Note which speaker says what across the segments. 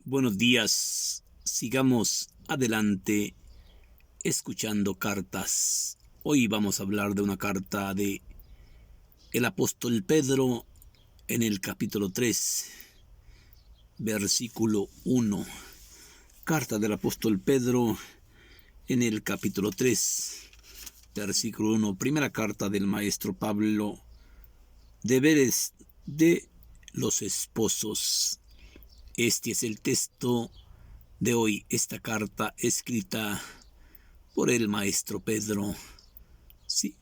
Speaker 1: Buenos días, sigamos adelante escuchando cartas. Hoy vamos a hablar de una carta de el apóstol Pedro en el capítulo 3, versículo 1. Carta del apóstol Pedro en el capítulo 3, versículo 1. Primera carta del maestro Pablo, deberes de los esposos. Este es el texto de hoy, esta carta escrita por el maestro Pedro. Sí,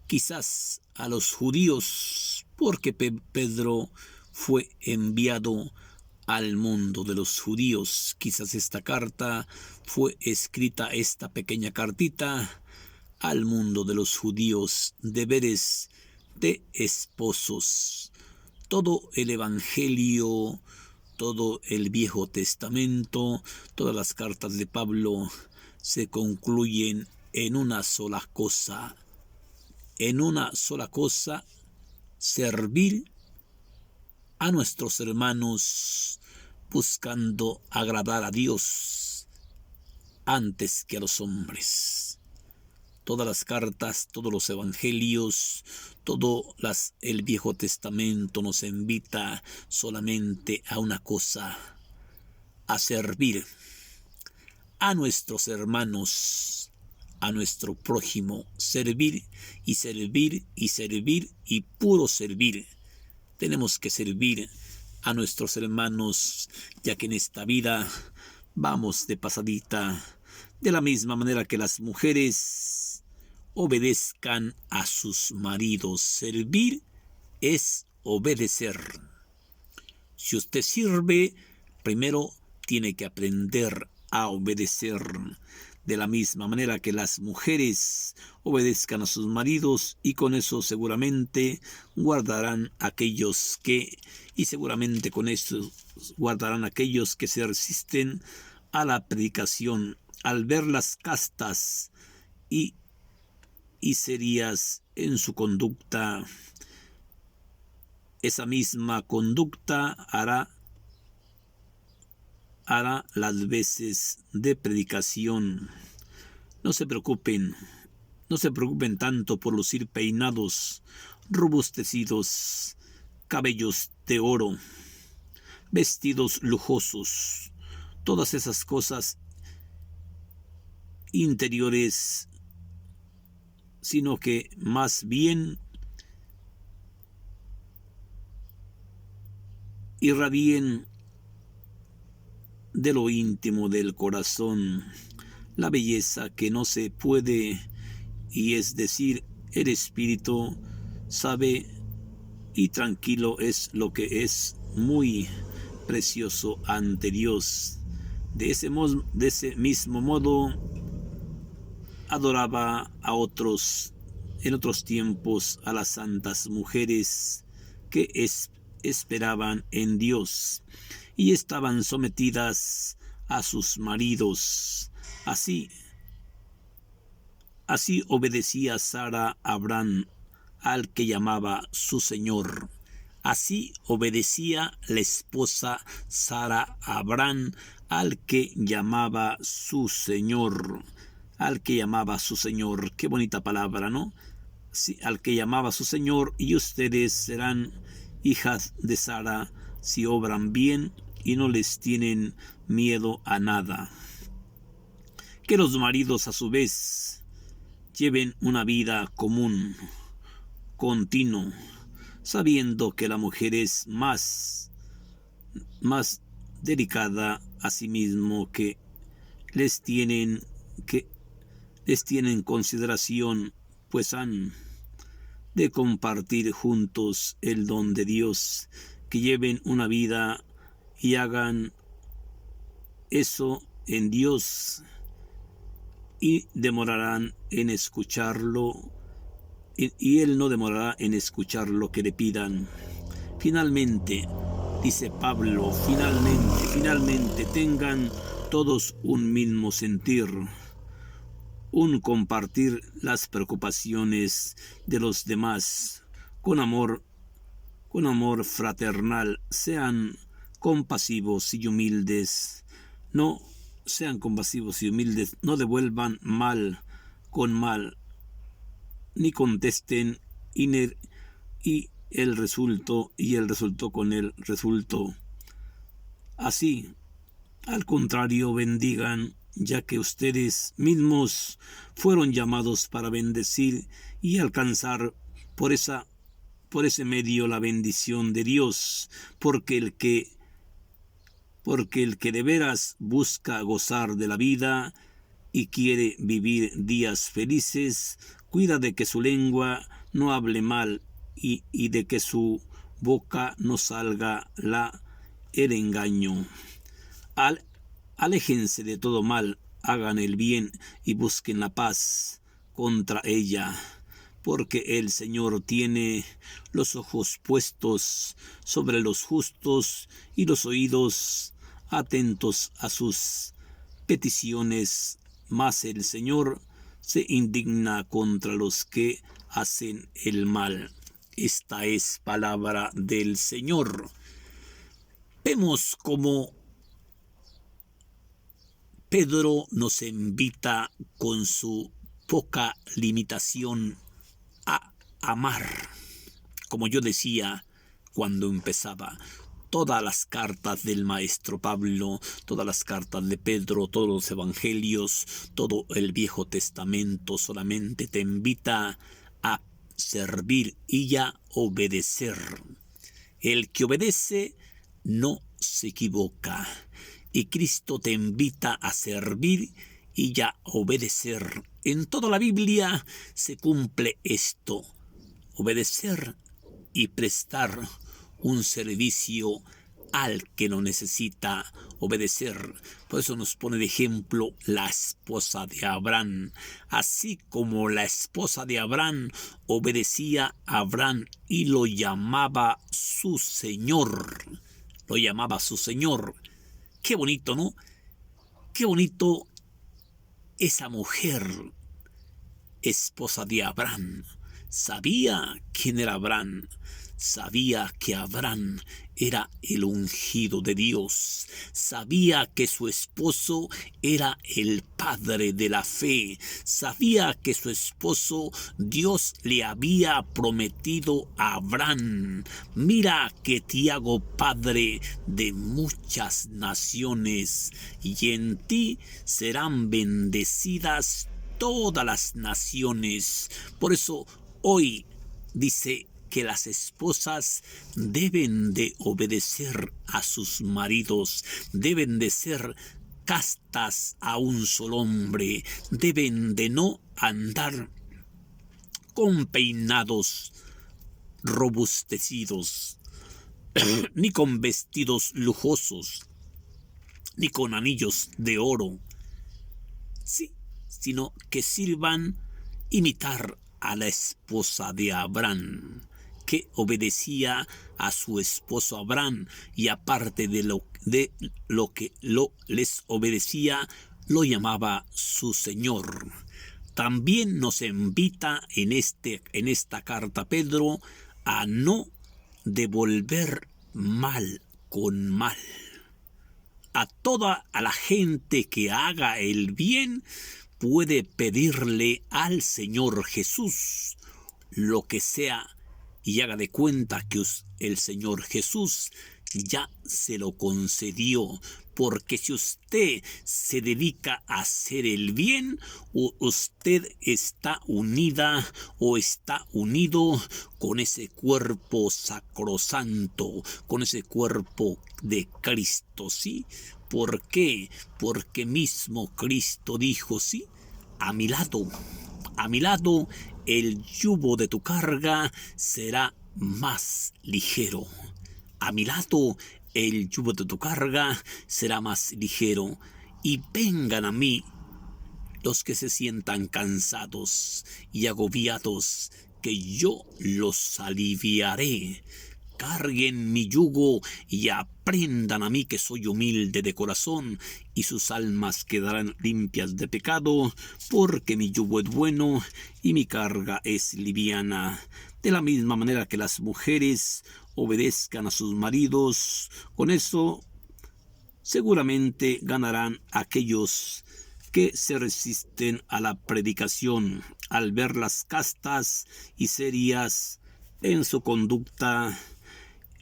Speaker 1: quizás a los judíos, porque Pedro fue enviado al mundo de los judíos. Quizás esta carta fue escrita, esta pequeña cartita, al mundo de los judíos. Deberes de esposos. Todo el evangelio, todo el Viejo Testamento, todas las cartas de Pablo se concluyen en una sola cosa. En una sola cosa, servir a nuestros hermanos buscando agradar a Dios antes que a los hombres. Todas las cartas, todos los evangelios, el Viejo Testamento nos invita solamente a una cosa: a servir a nuestros hermanos, a nuestro prójimo. Servir y servir y servir y puro servir. Tenemos que servir a nuestros hermanos, ya que en esta vida vamos de pasadita. De la misma manera que las mujeres obedezcan a sus maridos. Servir es obedecer. Si usted sirve, primero tiene que aprender a obedecer. De la misma manera que las mujeres obedezcan a sus maridos, y con eso seguramente guardarán aquellos que, se resisten a la predicación, al verlas castas y serias en su conducta. Esa misma conducta hará las veces de predicación. No se preocupen tanto por lucir peinados, robustecidos, cabellos de oro, vestidos lujosos, todas esas cosas interiores, sino que más bien irradien de lo íntimo del corazón la belleza que no se puede, y es decir, el espíritu sabe y tranquilo es lo que es muy precioso ante Dios. De ese mismo modo adoraba en otros tiempos a las santas mujeres que esperaban en Dios y estaban sometidas a sus maridos. Así obedecía Sara a Abraham, al que llamaba su Señor. Así obedecía la esposa Sara a Abraham, al que llamaba su Señor. Al que llamaba su Señor. Qué bonita palabra, ¿no? Sí, al que llamaba su Señor. Y ustedes serán hijas de Sara si obran bien y no les tienen miedo a nada. Que los maridos a su vez lleven una vida común, continuo, sabiendo que la mujer es más delicada a sí mismo, que les tienen consideración, pues han de compartir juntos el don de Dios. Que lleven una vida y hagan eso en Dios, y demorarán en escucharlo, y Él no demorará en escuchar lo que le pidan. Finalmente, dice Pablo, finalmente tengan todos un mismo sentir, un compartir las preocupaciones de los demás, con amor fraternal. Sean compasivos y humildes. No sean compasivos y humildes, no devuelvan mal con mal, ni contesten y el resultó con el resultó. Así, al contrario, bendigan, ya que ustedes mismos fueron llamados para bendecir y alcanzar por ese medio la bendición de Dios, porque el que de veras busca gozar de la vida y quiere vivir días felices, cuida de que su lengua no hable mal y de que su boca no salga el engaño. Aléjense de todo mal, hagan el bien y busquen la paz contra ella, porque el Señor tiene los ojos puestos sobre los justos y los oídos atentos a sus peticiones, mas el Señor se indigna contra los que hacen el mal. Esta es palabra del Señor. Vemos cómo Pedro nos invita con su poca limitación a amar. Como yo decía cuando empezaba, todas las cartas del maestro Pablo, todas las cartas de Pedro, todos los evangelios, todo el Viejo Testamento solamente te invita a servir y a obedecer. El que obedece no se equivoca. Y Cristo te invita a servir y a obedecer. En toda la Biblia se cumple esto: obedecer y prestar un servicio al que lo necesita obedecer. Por eso nos pone de ejemplo la esposa de Abraham. Así como la esposa de Abraham obedecía a Abraham y lo llamaba su Señor. Lo llamaba su Señor. Qué bonito, ¿no? Qué bonito esa mujer, esposa de Abraham. Sabía quién era Abraham. Sabía que Abraham era el ungido de Dios. Sabía que su esposo era el padre de la fe. Sabía que su esposo Dios le había prometido a Abraham: mira que te hago padre de muchas naciones, y en ti serán bendecidas todas las naciones. Por eso hoy dice que las esposas deben de obedecer a sus maridos, deben de ser castas a un solo hombre, deben de no andar con peinados robustecidos, ni con vestidos lujosos, ni con anillos de oro, sí, sino que sirvan imitar a la esposa de Abraham, que obedecía a su esposo Abraham, y aparte de lo que les obedecía, lo llamaba su Señor. También nos invita en esta carta Pedro a no devolver mal con mal. A toda la gente que haga el bien puede pedirle al Señor Jesús lo que sea, y haga de cuenta que el Señor Jesús ya se lo concedió. Porque si usted se dedica a hacer el bien, usted está unida o está unido con ese cuerpo sacrosanto, con ese cuerpo de Cristo, ¿sí? ¿Por qué? Porque mismo Cristo dijo: sí, a mi lado el yugo de tu carga será más ligero. A mi lado el yugo de tu carga será más ligero. Y vengan a mí los que se sientan cansados y agobiados, que yo los aliviaré. carguen mi yugo y aprendan a mí, que soy humilde de corazón, y sus almas quedarán limpias de pecado, porque mi yugo es bueno y mi carga es liviana. De la misma manera que las mujeres obedezcan a sus maridos, con eso seguramente ganarán aquellos que se resisten a la predicación, al verlas castas y serias en su conducta.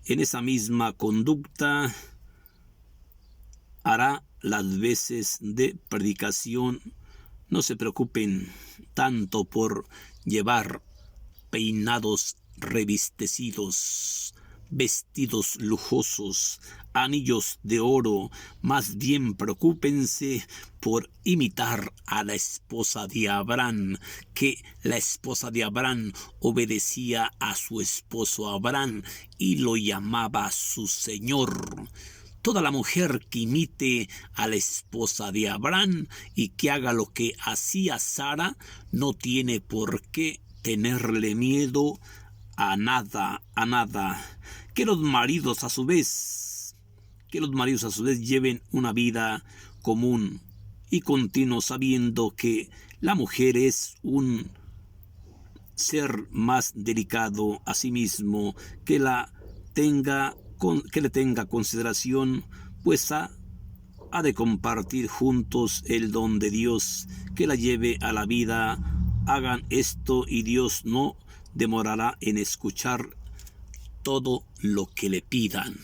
Speaker 1: En esa misma conducta hará las veces de predicación. No se preocupen tanto por llevar peinados revistecidos, vestidos lujosos, anillos de oro. Más bien preocúpense por imitar a la esposa de Abraham, que la esposa de Abraham obedecía a su esposo Abraham y lo llamaba su Señor. Toda la mujer que imite a la esposa de Abraham y que haga lo que hacía Sara, no tiene por qué tenerle miedo a nada, a nada. Que los maridos a su vez lleven una vida común y continua, sabiendo que la mujer es un ser más delicado a sí mismo, que le tenga consideración, pues ha de compartir juntos el don de Dios, que la lleve a la vida. Hagan esto y Dios no demorará en escuchar todo lo que le pidan.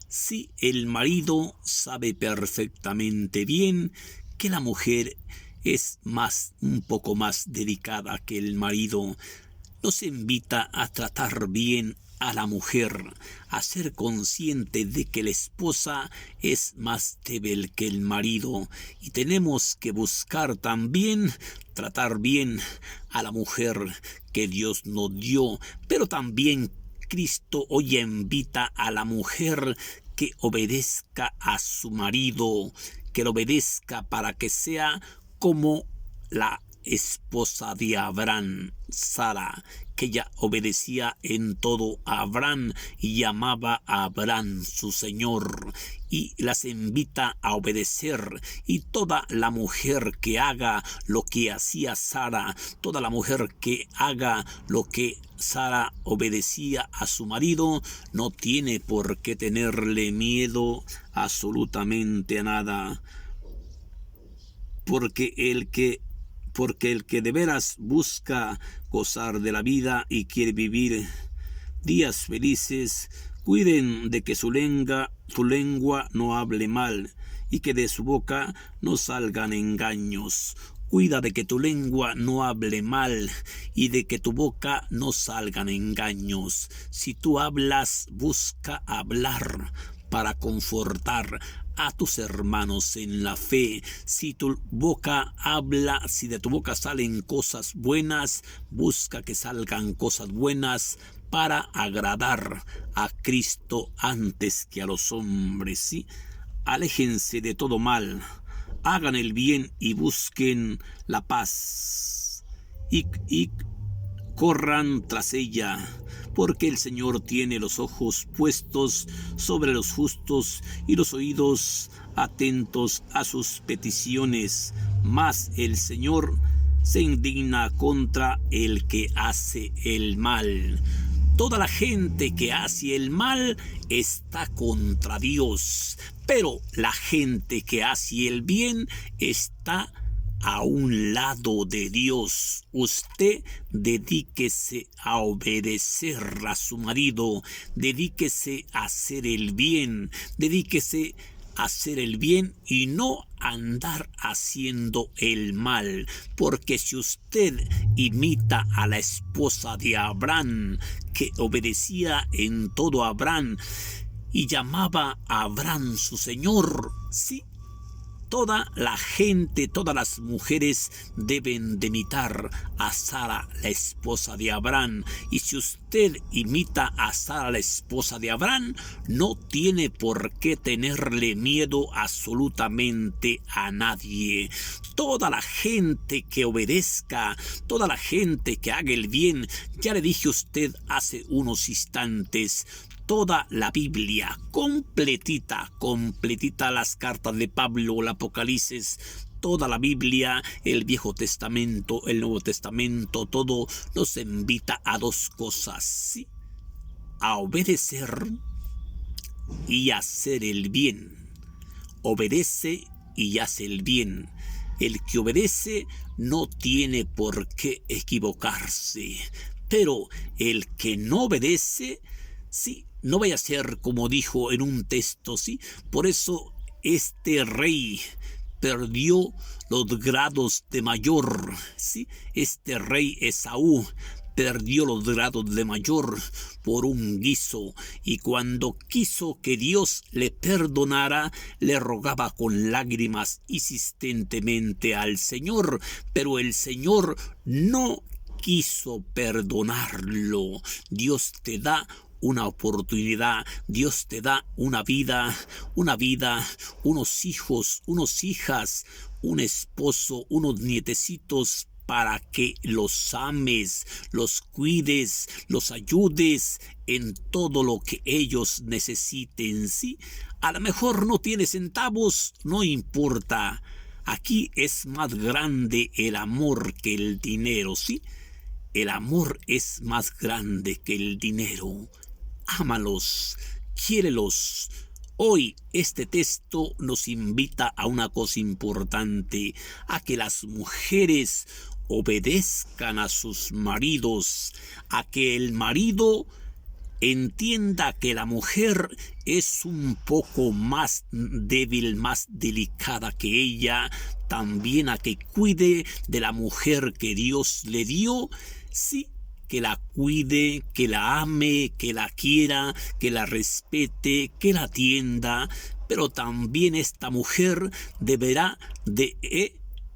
Speaker 1: Si el marido sabe perfectamente bien que la mujer es un poco más delicada que el marido, nos invita a tratar bien a la mujer, a ser consciente de que la esposa es más débil que el marido, y tenemos que buscar también tratar bien a la mujer que Dios nos dio. Pero también Cristo hoy invita a la mujer que obedezca a su marido, que lo obedezca para que sea como la esposa de Abraham, Sara, que ella obedecía en todo a Abraham y llamaba a Abraham su Señor, y las invita a obedecer. Y toda la mujer que haga lo que hacía Sara, toda la mujer que haga lo que Sara obedecía a su marido, no tiene por qué tenerle miedo absolutamente a nada, porque el que de veras busca gozar de la vida y quiere vivir días felices, cuiden de que su lengua no hable mal y que de su boca no salgan engaños. Cuida de que tu lengua no hable mal y de que tu boca no salgan engaños. Si tú hablas, busca hablar para confortar a tus hermanos en la fe. Si tu boca habla, si de tu boca salen cosas buenas, busca que salgan cosas buenas para agradar a Cristo antes que a los hombres, ¿sí? Aléjense de todo mal, hagan el bien y busquen la paz, y corran tras ella, porque el Señor tiene los ojos puestos sobre los justos y los oídos atentos a sus peticiones, mas el Señor se indigna contra el que hace el mal. Toda la gente que hace el mal está contra Dios, pero la gente que hace el bien está a un lado de Dios. Usted dedíquese a obedecer a su marido, dedíquese a hacer el bien, dedíquese a hacer el bien y no andar haciendo el mal, porque si usted imita a la esposa de Abraham, que obedecía en todo a Abraham y llamaba a Abraham su Señor, sí, Toda la gente, todas las mujeres deben de imitar a Sara, la esposa de Abraham. Y si usted imita a Sara, la esposa de Abraham, no tiene por qué tenerle miedo absolutamente a nadie. Toda la gente que obedezca, toda la gente que haga el bien, ya le dije a usted hace unos instantes, toda la Biblia, completita, las cartas de Pablo, el Apocalipsis, toda la Biblia, el Viejo Testamento, el Nuevo Testamento, todo nos invita a dos cosas, ¿sí? A obedecer y hacer el bien. Obedece y hace el bien. El que obedece no tiene por qué equivocarse, pero el que no obedece, sí, no vaya a ser como dijo en un texto, ¿sí? Por eso este rey perdió los grados de mayor, ¿sí? Este rey Esaú perdió los grados de mayor por un guiso, y cuando quiso que Dios le perdonara, le rogaba con lágrimas insistentemente al Señor, pero el Señor no quiso perdonarlo. Dios te da una oportunidad, Dios te da una vida, unos hijos, unas hijas, un esposo, unos nietecitos, para que los ames, los cuides, los ayudes en todo lo que ellos necesiten, ¿sí? A lo mejor no tienes centavos, no importa. Aquí es más grande el amor que el dinero, ¿sí? El amor es más grande que el dinero. Ámalos, quiérelos. Hoy este texto nos invita a una cosa importante, a que las mujeres obedezcan a sus maridos, a que el marido entienda que la mujer es un poco más débil, más delicada que ella, también a que cuide de la mujer que Dios le dio, sí, que la cuide, que la ame, que la quiera, que la respete, que la atienda, pero también esta mujer deberá de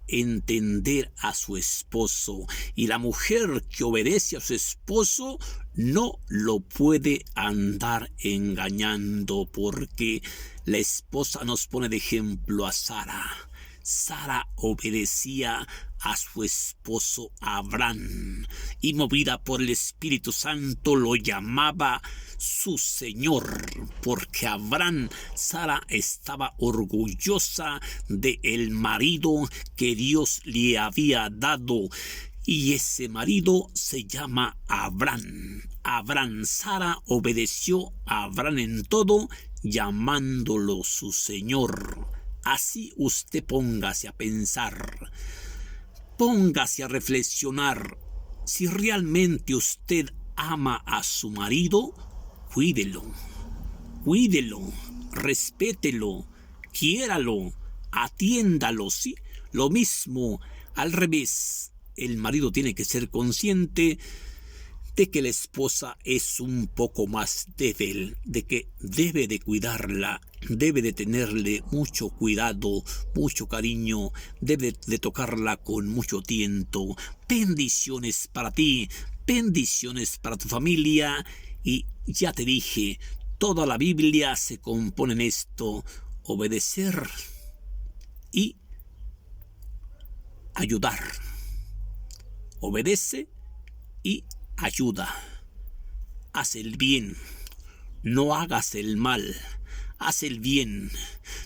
Speaker 1: entender a su esposo, y la mujer que obedece a su esposo no lo puede andar engañando, porque la esposa nos pone de ejemplo a Sara. Sara obedecía a su esposo Abraham y, movida por el Espíritu Santo, lo llamaba su Señor, porque Sara estaba orgullosa del marido que Dios le había dado, y ese marido se llama Abraham. Sara obedeció a Abraham en todo, llamándolo su Señor. Así usted póngase a pensar, póngase a reflexionar. Si realmente usted ama a su marido, cuídelo, respételo, quiéralo, atiéndalo, ¿sí? Lo mismo al revés, el marido tiene que ser consciente de que la esposa es un poco más débil, de que debe de cuidarla, debe de tenerle mucho cuidado, mucho cariño, debe de tocarla con mucho tiento. Bendiciones para ti, bendiciones para tu familia, y ya te dije, toda la Biblia se compone en esto: obedecer y ayudar. Obedece y ayuda. Haz el bien, no hagas el mal, haz el bien,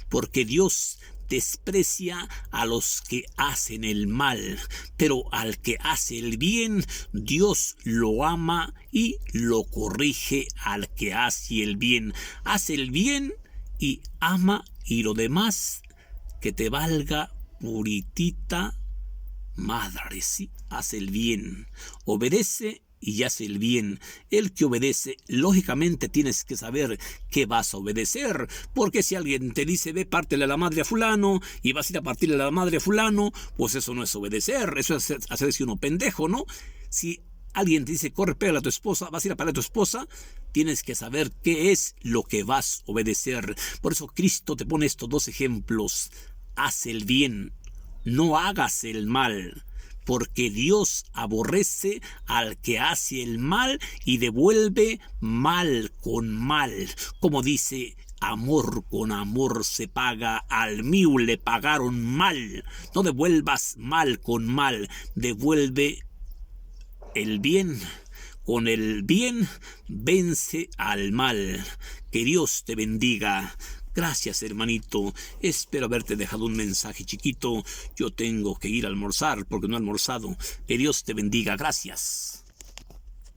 Speaker 1: porque Dios desprecia a los que hacen el mal, pero al que hace el bien, Dios lo ama y lo corrige al que hace el bien. Haz el bien y ama, y lo demás que te valga puritita madre, sí. Haz el bien, obedece y hace el bien. El que obedece, lógicamente tienes que saber qué vas a obedecer, porque si alguien te dice: ve, pártele a la madre a fulano, y vas a ir a partirle a la madre a fulano, pues eso no es obedecer, eso es hacerse uno pendejo, ¿no? Si alguien te dice: corre, pégale a tu esposa, vas a ir a pegar a tu esposa, tienes que saber qué es lo que vas a obedecer. Por eso Cristo te pone estos dos ejemplos: haz el bien, no hagas el mal, porque Dios aborrece al que hace el mal y devuelve mal con mal. Como dice, amor con amor se paga, al mío le pagaron mal. No devuelvas mal con mal, devuelve el bien. Con el bien vence al mal. Que Dios te bendiga. Gracias, hermanito. Espero haberte dejado un mensaje chiquito. Yo tengo que ir a almorzar porque no he almorzado. Que Dios te bendiga. Gracias.